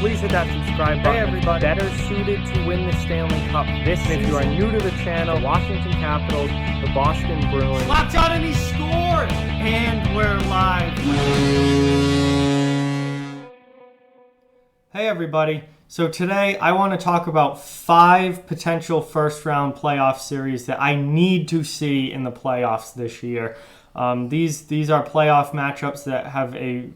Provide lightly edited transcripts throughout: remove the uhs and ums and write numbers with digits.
please hit that subscribe button. Hey everybody. Better suited to win the Stanley Cup this season. If you are new to the channel, Washington Capitals, the Boston Bruins. Locked on and he scored! And we're live. Hey everybody. So today I want to talk about 5 potential first round playoff series that I need to see in the playoffs this year. These are playoff matchups that have a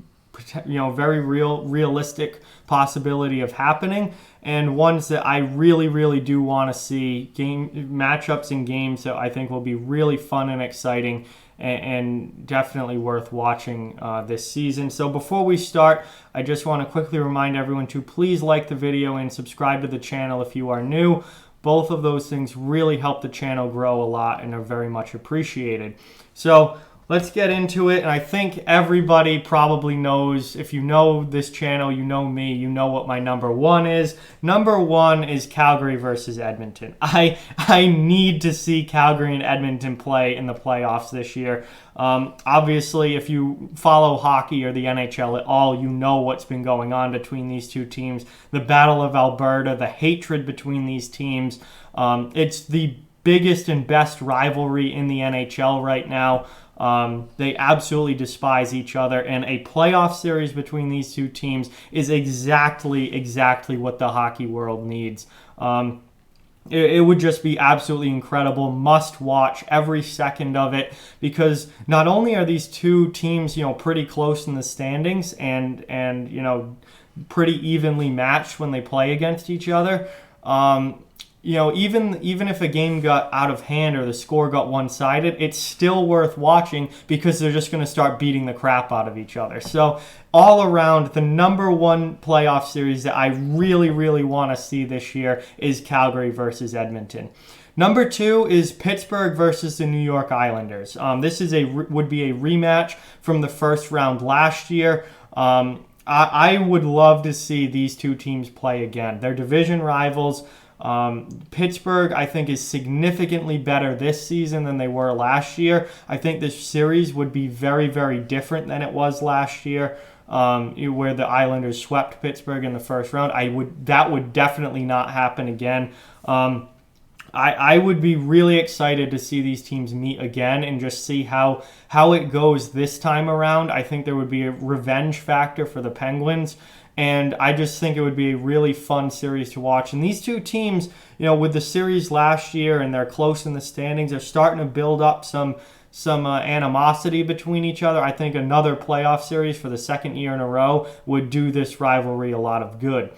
very realistic possibility of happening, and ones that I really do want to see matchups and games that I think will be really fun and exciting and definitely worth watching this season. So before we start, I just want to quickly remind everyone to please like the video and subscribe to the channel if you are new. Both of those things really help the channel grow a lot and are very much appreciated. So let's get into it. And I think everybody probably knows, if you know this channel, you know me, you know what my number one is. Number one is Calgary versus Edmonton. I need to see Calgary and Edmonton play in the playoffs this year. Obviously, if you follow hockey or the NHL at all, you know what's been going on between these two teams. The Battle of Alberta, the hatred between these teams. It's the biggest and best rivalry in the NHL right now. They absolutely despise each other, and a playoff series between these two teams is exactly what the hockey world needs. It would just be absolutely incredible, must watch every second of it, because not only are these two teams, pretty close in the standings and pretty evenly matched when they play against each other. Even if a game got out of hand or the score got one-sided, it's still worth watching because they're just going to start beating the crap out of each other. So all around, the number one playoff series that I really want to see this year is Calgary versus Edmonton. Number 2 is Pittsburgh versus the New York Islanders. This is would be a rematch from the first round last year. I would love to see these two teams play again. They're division rivals. Pittsburgh, I think, is significantly better this season than they were last year. I think this series would be very different than it was last year, where the Islanders swept Pittsburgh in the first round. That would definitely not happen again. I would be really excited to see these teams meet again and just see how it goes this time around. I think there would be a revenge factor for the Penguins. And I just think it would be a really fun series to watch. And these two teams, with the series last year and they're close in the standings, they're starting to build up some animosity between each other. I think another playoff series for the second year in a row would do this rivalry a lot of good.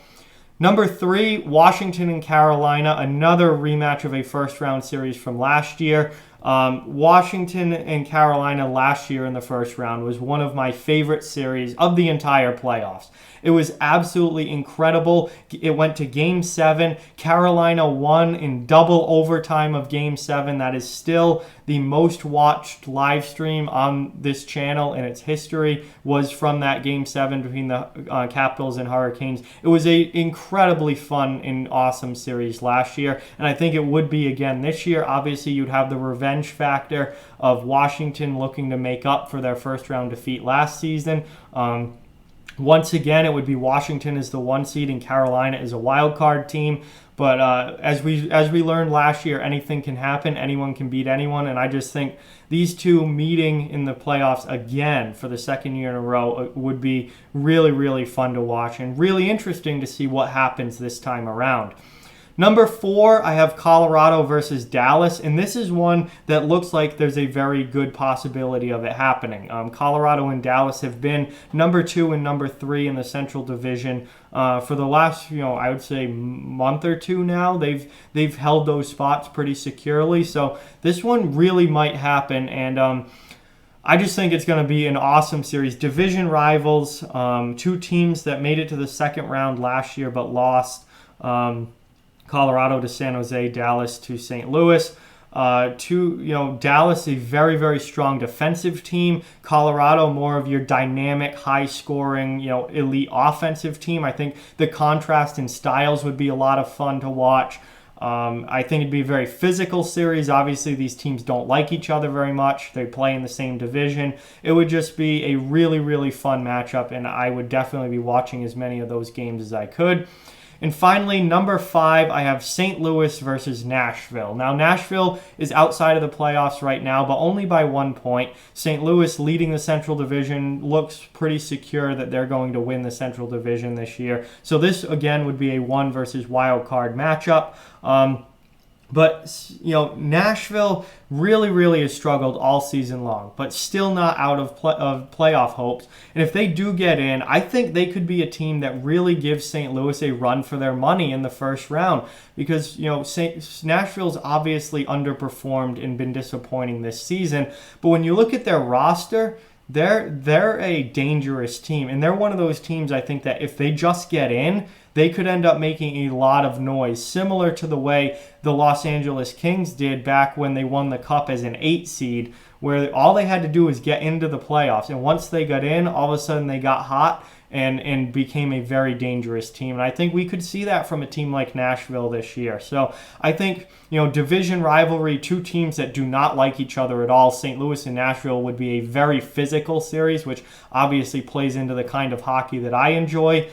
Number 3, Washington and Carolina, another rematch of a first-round series from last year. Washington and Carolina last year in the first round was one of my favorite series of the entire playoffs. It was absolutely incredible. It went to Game 7. Carolina won in double overtime of Game 7. That is still the most watched live stream on this channel in its history, was from that Game 7 between the Capitals and Hurricanes. It was an incredibly fun and awesome series last year, and I think it would be again this year. Obviously, you'd have the revenge factor of Washington looking to make up for their first round defeat last season. Once again, it would be Washington as the 1 seed and Carolina as a wild card team. But as we learned last year, anything can happen. Anyone can beat anyone. And I just think these two meeting in the playoffs again for the second year in a row would be really fun to watch and really interesting to see what happens this time around. Number 4, I have Colorado versus Dallas, and this is one that looks like there's a very good possibility of it happening. Colorado and Dallas have been number 2 and number 3 in the Central Division for the last, I would say month or two now. They've held those spots pretty securely, so this one really might happen, and I just think it's going to be an awesome series. Division rivals, two teams that made it to the second round last year but lost. Colorado to San Jose, Dallas to St. Louis. Dallas, a very strong defensive team. Colorado, more of your dynamic, high-scoring, elite offensive team. I think the contrast in styles would be a lot of fun to watch. I think it'd be a very physical series. Obviously, these teams don't like each other very much. They play in the same division. It would just be a really, really fun matchup, and I would definitely be watching as many of those games as I could. And finally, number 5, I have St. Louis versus Nashville. Now, Nashville is outside of the playoffs right now, but only by 1 point. St. Louis, leading the Central Division, looks pretty secure that they're going to win the Central Division this year. So this, again, would be a 1 versus wild card matchup. But, Nashville really, really has struggled all season long, but still not out of playoff hopes. And if they do get in, I think they could be a team that really gives St. Louis a run for their money in the first round because, Nashville's obviously underperformed and been disappointing this season. But when you look at their roster, they're a dangerous team, and they're one of those teams I think that if they just get in, they could end up making a lot of noise, similar to the way the Los Angeles Kings did back when they won the Cup as an 8 seed, where all they had to do was get into the playoffs. And once they got in, all of a sudden they got hot and became a very dangerous team. And I think we could see that from a team like Nashville this year. So I think, division rivalry, 2 teams that do not like each other at all, St. Louis and Nashville, would be a very physical series, which obviously plays into the kind of hockey that I enjoy.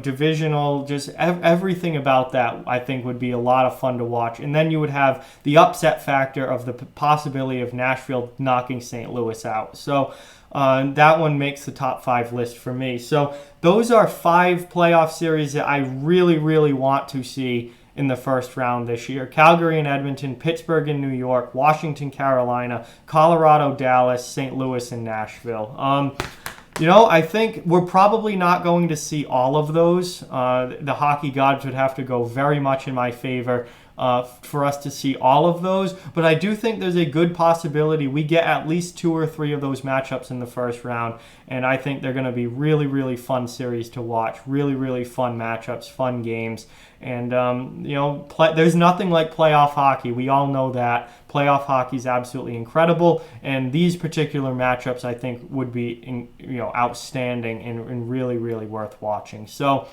Divisional, just everything about that I think would be a lot of fun to watch. And then you would have the upset factor of the possibility of Nashville knocking St. Louis out. So that one makes the top 5 list for me. So those are 5 playoff series that I really, really want to see in the first round this year. Calgary and Edmonton, Pittsburgh and New York, Washington, Carolina, Colorado, Dallas, St. Louis, and Nashville. I think we're probably not going to see all of those. The hockey gods would have to go very much in my favor for us to see all of those. But I do think there's a good possibility we get at least 2 or 3 of those matchups in the first round. And I think they're going to be really, really fun series to watch. Really, really fun matchups, fun games. And, there's nothing like playoff hockey. We all know that. Playoff hockey is absolutely incredible. And these particular matchups, I think, would be, outstanding and really, really worth watching. So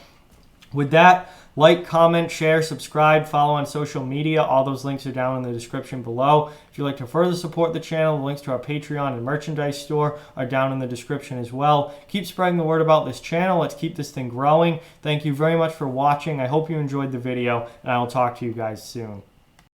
with that, like, comment, share, subscribe, follow on social media. All those links are down in the description below. If you'd like to further support the channel, the links to our Patreon and merchandise store are down in the description as well. Keep spreading the word about this channel. Let's keep this thing growing. Thank you very much for watching. I hope you enjoyed the video, and I will talk to you guys soon.